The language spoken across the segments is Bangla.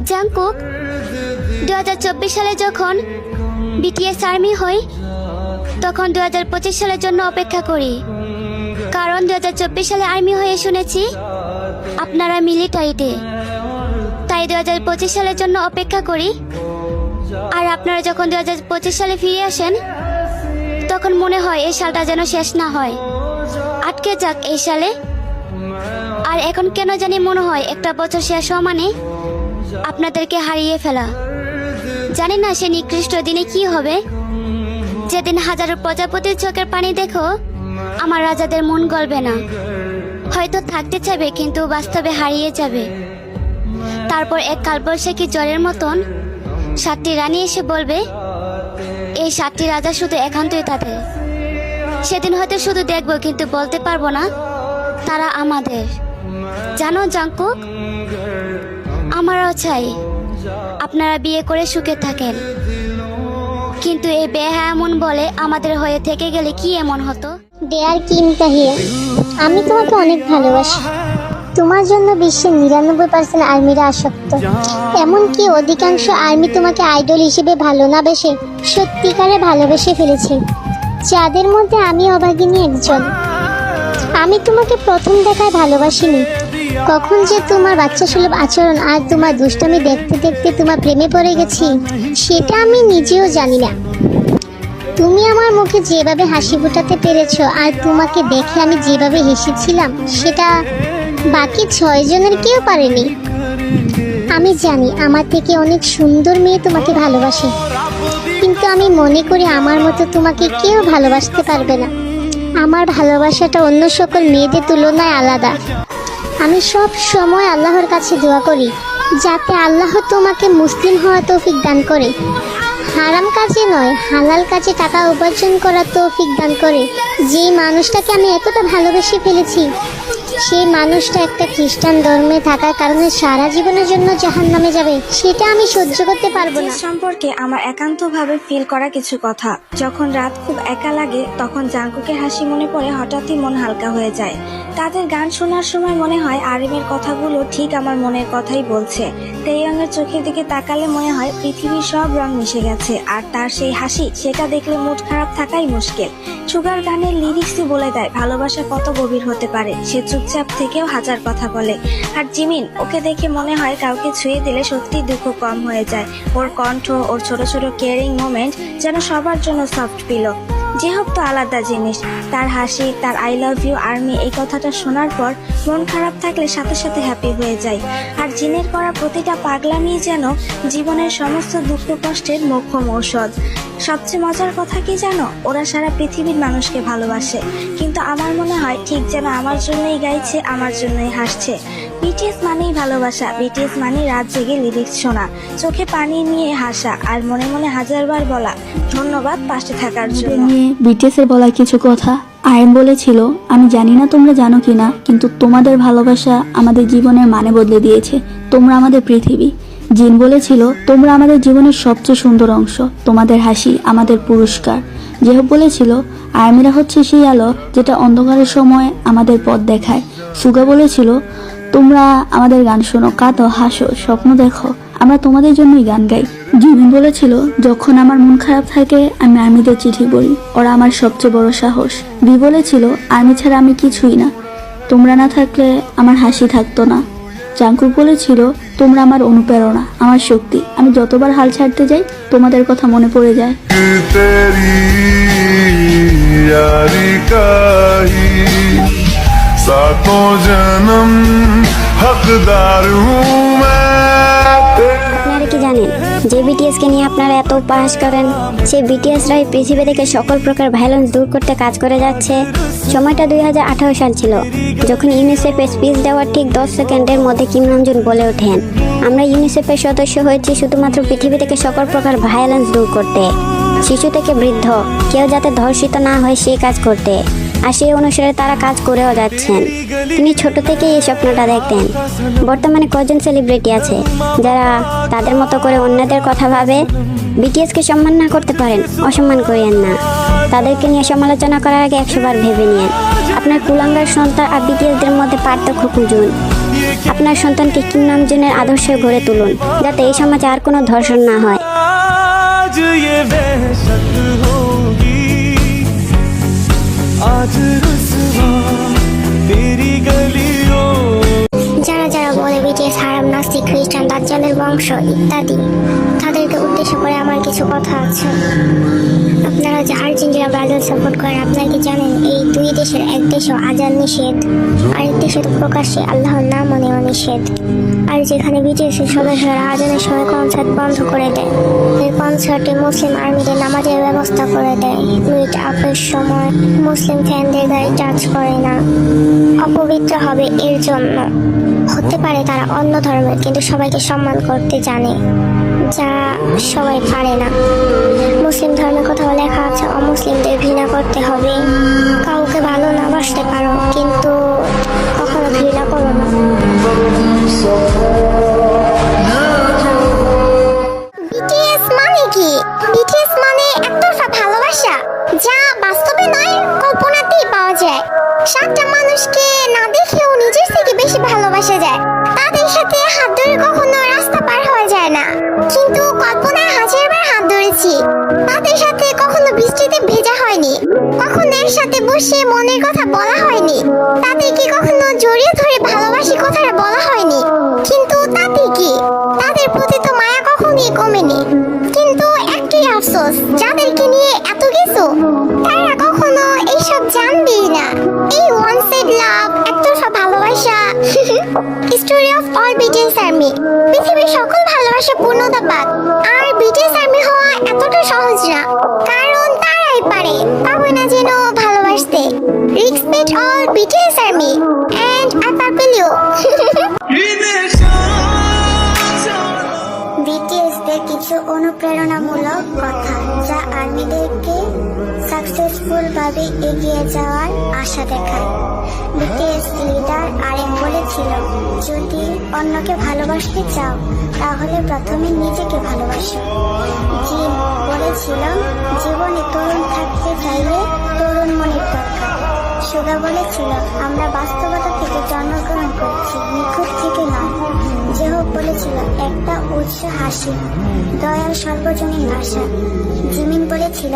জাংকুক 2024 সালে যখন বিটিএস আর্মি হই তখন 2025 সালের জন্য অপেক্ষা করি, কারণ 2024 সালে আর্মি হয়ে শুনেছি আপনারা মিলিটারিতে, তাই 2025 সালের জন্য অপেক্ষা করি। আর আপনারা যখন 2025 সালে ফিরে আসেন তখন মনে হয় এই সালটা যেন শেষ না হয়, আটকে যাক এই সালে। আর এখন কেন জানি মনে হয় একটা বছর শেষ হওয়া মানে আপনাদেরকে হারিয়ে ফেলা। জানি না সে নিকৃষ্ট দিনে কি হবে, যেদিন হাজারো প্রজাপতির চোখের পানি দেখো আমার রাজাদের মন গলবে না, হয়তো থাকতে চাইবে কিন্তু বাস্তবে হারিয়ে যাবে। তারপর এক কালবৈশাখী জ্বরের মতন 7টি রানী এসে বলবে এই 7টি রাজা শুধু একান্তই তাদের। সেদিন হয়তো শুধু দেখবো কিন্তু বলতে পারবো না তারা আমাদের। জানো জাংকুক, আমারও চাই আপনারা বিয়ে করে সুখে থাকেন, কিন্তু এই বেহায়া মন বলে আমাদের হয়ে থেকে গেলে কি এমন হতো। ডিয়ার কিম তাহিয়া, আমি তোমাকে অনেক ভালোবাসি। তোমার জন্য বিশ্বের 99% আর্মিরা আসক্ত, এমনকি অধিকাংশ আর্মি তোমাকে আইডল হিসেবে ভালো না বেশে সত্যিকারে ভালোবেসে ফেলেছে, যাদের মধ্যে আমি অভাগিনী একজন। আমি তোমাকে প্রথম দেখায় ভালোবাসিনি, কখন যে তোমার বাচ্চা সুলভ আচরণ আর তোমার দুষ্টামি দেখতে দেখতে তোমার প্রেমে পড়ে গেছি সেটা আমি নিজেও জানি না। তুমি আমার মুখে যেভাবে হাসি ফোটাতে পেরেছো আর তোমাকে দেখে আমি যেভাবে হেসেছিলাম সেটা বাকি 6 জনের কেউ পারেনি। আমি জানি আমার থেকে অনেক সুন্দর মেয়ে তোমাকে ভালোবাসে, কিন্তু আমি মনে করি আমার মতো তোমাকে কেউ ভালোবাসতে পারবে না। আমার ভালোবাসাটা অন্য সকল মেয়েদের তুলনায় আলাদা। আমি সব সময় আল্লাহর কাছে দোয়া করি যাতে আল্লাহ তোমাকে মুসলিম হওয়া তৌফিক দান করে, হারাম কাজে নয় হালাল কাজে টাকা উপার্জন করার তৌফিক দান করে। যে মানুষটাকে আমি এতটা ভালোবেসে ফেলেছি সেই মানুষটা একটা খ্রিস্টান ধর্মে থাকার কারণে সারা জীবনের জন্য জাহান্নামে যাবে, সেটা আমি সহ্য করতে পারবো না। সম্পর্কে আমার একান্তভাবে ফিল করা কিছু কথা। যখন রাত খুব একা লাগে তখন জাংকুকের হাসি মনে পড়ে, হঠাৎই মন হালকা হয়ে যায়। তাদের গান শোনার সময় মনে হয় আরিমের কথাগুলো ঠিক আমার মনের কথাই বলছে। তেইয়ংয়ের চোখের দিকে তাকালে মনে হয় পৃথিবীর সব রং মিশে গেছে, আর তার সেই হাসি সেটা দেখলে মুড খারাপ থাকাই মুশকিল। সুগার গানের লিরিক্সই বলে দেয় ভালোবাসা কত গভীর হতে পারে। সে চুপচাপ থেকেও হাজার কথা বলে। আর জিমিন, ওকে দেখে মনে হয় কাউকে ছুঁয়ে দিলে সত্যি দুঃখ কম হয়ে যায়। ওর কণ্ঠ, ওর ছোট ছোট কেয়ারিং মোমেন্ট যেন সবার জন্য সফট পিলো। যে হোক তো আলাদা জিনিস। তার হাসি, তার আই লাভ ইউ আর্মি এই কথাটা শোনার পর মন খারাপ থাকলে সাথে সাথে হ্যাপি হয়ে যায়। আর জিনের করা প্রতিটা পাগলামি যেন জীবনের সমস্ত দুঃখ কষ্টের মোক্ষম ঔষধ। সবচেয়ে মজার কথা কি জানো, ওরা সারা পৃথিবীর মানুষকে ভালোবাসে, কিন্তু আমার মনে হয় ঠিক যেন আমার জন্যই গাইছে, আমার জন্যই হাসছে। বিটিএস মানেই ভালোবাসা, বিটিএস মানেই রাত জেগে লিরিক্স শোনা, চোখে পানি নিয়ে হাসা, আর মনে মনে হাজারবার বলা ধন্যবাদ পাশে থাকার জন্য। বিটিএস এর বলা কিছু কথা। আইএম বলেছিল, আমি জানি না তোমরা জানো কিনা, কিন্তু তোমাদের ভালোবাসা আমাদের জীবনের মানে বদলে দিয়েছে। তোমরা আমাদের পৃথিবী। জিন বলেছিল, তোমরা আমাদের জীবনের সবচেয়ে সুন্দর অংশ, তোমাদের হাসি আমাদের পুরস্কার। জেহব বলেছিল, আর্মিরা হচ্ছে সেই আলো যেটা অন্ধকারের সময় আমাদের পথ দেখায়। সুগা বলেছিল, তোমরা আমাদের গান শোনো, কাঁদো, হাসো, স্বপ্ন দেখো, আমরা তোমাদের জন্যই গান গাই। জিমিন বলেছিল, যখন আমার মন খারাপ থাকে আমি আর্মিদের চিঠি পড়ি, ওরা আমার সবচেয়ে বড় সাহস। বি বলেছিল, আর্মি ছাড়া আমি কিছুই না, তোমরা না থাকলে আমার হাসি থাকতো না। জাংকুক বলেছিল, তোমরা আমার অনুপ্রেরণা, আমার শক্তি, আমি যতবার হাল ছাড়তে যাই তোমাদের কথা মনে পড়ে যায়। আপনারা কি জানেন যে বিটিএস কে নিয়ে আপনারা এত উপহাস করেন, সেই বিটিএস রাই পৃথিবী থেকে সকল প্রকার ভায়োলেন্স দূর করতে কাজ করে যাচ্ছে। সময়টা 2018 সাল ছিল, যখন ইউনিসেফের স্পিচ দেওয়ার ঠিক 10 সেকেন্ডের মধ্যে কিম নামজুন বলে ওঠেন, আমরা ইউনিসেফের সদস্য হয়েছি শুধুমাত্র পৃথিবী থেকে সকল প্রকার ভায়োলেন্স দূর করতে, শিশু থেকে বৃদ্ধ কেউ যাতে ধর্ষিত না হয় সেই কাজ করতে। আর সেই অনুসারে তারা কাজ করেও যাচ্ছেন। তিনি ছোট থেকেই এই স্বপ্নটা দেখতেন। বর্তমানে কজন সেলিব্রিটি আছে যারা তাদের মতো করে অন্যদের কথা ভাবে? বিটিএসকে সম্মান না করতে পারেন, অসম্মান করিয়েন না। তাদেরকে নিয়ে সমালোচনা করার আগে 100 বার ভেবে নিন। আপনার কুলাঙ্গার সন্তান আর বিটিএসদের মধ্যে পার্থক্য খুঁজুন। আপনার সন্তানকে কিম নামজুনের আদর্শে গড়ে তুলুন, যাতে এই সমাজে আর কোনো ধর্ষণ না হয়। आज ये वहशत होगी, आज रुसवा तेरी गलियों। যারা যারা বলে বিটিএস হারাম, নাস্তিক, খ্রিস্টান, দাজ্জালের বংশ ইত্যাদি, তাদেরকে উদ্দেশ্য করে আমার কিছু কথা আছে। আপনারা যে আর্জেন্টিনা ব্রাজিল সাপোর্ট করেন, আপনারা কি জানেন এই দুই দেশের এক দেশে আজান নিষেধ, আরেক দেশে তো প্রকাশ্যে আল্লাহর নাম নেওয়া নিষেধ। আর যেখানে বিটিএস এর সদস্যরা আজানের সময় কনসার্ট বন্ধ করে দেয়, এই কনসার্টে মুসলিম আর্মিদের নামাজের ব্যবস্থা করে দেয়। মিট আপের সময় মুসলিম ফ্যানদের গায়ে টাচ করে না, অপবিত্র হবে এর জন্য। হতে পারে তারা অন্য ধর্মের, কিন্তু সবাইকে সম্মান করতে জানে, যা সবাই পারে না। মুসলিম ধর্মে কোথাও লেখা আছে অমুসলিমদের ঘৃণা করতে হবে। কাউকে ভালো না বাসতে পারো, কিন্তু কখনো ঘৃণা করো না। বিটিএস মানে কি? বিটিএস মানে একতরফা ভালোবাসা, যা বাস্তবে নয় কল্পনাতেই পাওয়া যায়। 7টা মানুষকে না দেখেও নিজের থেকে বেশি ভালোবাসা যায়। তাদের সাথে হাত ধরে কখনো রাস্তা পার হয়ে যায় না, কিন্তু কল্পনায় 1000বার হাত ধরেছি। তাদের সাথে কখনো বৃষ্টিতে ভেজা হয়নি, কখনো একসাথে বসে মনের কথা বলা হয়নি, তাদেরকে কখনো জড়িয়ে ধরে ভালোবাসি কথাটা বলা হয়নি। কিন্তু তাতে কি, তাদের প্রতি তো মায়া কখনোই কমেনি। কিন্তু একটাই আফসোস, যাদেরকে নিয়ে এত কিছু, তারা কখনো এইসব জানবেই না। এই ওয়ান সাইড লাভ, একতরফা ভালোবাসা, story of all BTS army. পৃথিবীর সকল ভালোবাসা পূর্ণতাবাদ, আর বিটিএস আর্মি হওয়া এতটা সহজ না, কারণ তারাই পারে, পাবে না যেন ভালোবাসতে। Respect all BTS army and I purple you. বিটিএসদের কিছু অনুপ্রেরণামূলক কথা, যা আর্মিদেরকে সাকসেসফুল ভাবে এগিয়ে যাওয়ার আশা দেখায়। বিটিএস লিডার আরএম বলেছিল, যদি অন্যকে ভালোবাসতে চাও তাহলে প্রথমে নিজেকে ভালোবাসো। জিন বলেছিল, জীবনে তরুণ থাকতে চাইলে তরুণ মনের দরকার। সুগা বলেছিল, আমরা বাস্তবতা থেকে জন্মগ্রহণ করছি, নিখুঁত থেকে নয়। জেহব বলেছিল, একটা উৎস হাসি, দয়াল সর্বজনীন ভাষা। জিমিন বলেছিল,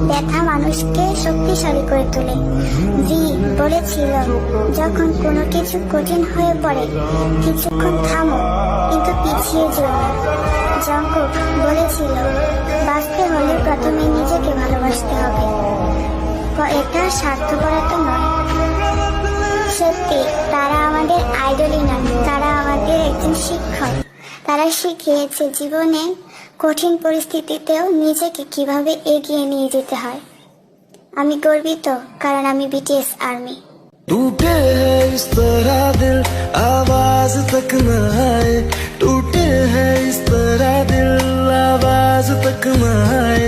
ব্যথা মানুষকে শক্তিশালী করে তোলে। ভি বলেছিল, যখন কোনো কিছু কঠিন হয়ে পড়ে কিছুক্ষণ থামো, কিন্তু পিছিয়ে যেও না। জঙ্কুক বলেছিল, বাঁচতে হলে প্রথমে নিজেকে ভালোবাসতে হবে, এটা স্বার্থপরতা নয়। সত্যি, তারা আমাদের আইডলই নয়, তারা আমাদের একজন শিক্ষক। তারা শিখিয়েছে জীবনে কঠিন পরিস্থিতিতেও নিজেকে কিভাবে এগিয়ে নিয়ে যেতে হয়। আমি গর্বিত, কারণ আমি বিটিএস আর্মি। टूटे है इस तरह दिल, आवाज तक न आए। टूटे है इस तरह दिल, आवाज तक न आए।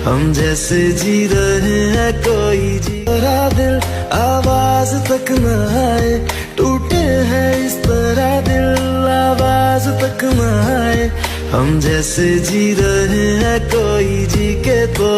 हम जैसे जी रहे हैं कोई जी रहा दिल, आवाज तक न आए। टूटे है इस तरह दिल, आवाज तक न आए। हम जैसे जी रहे हैं कोई जी के तो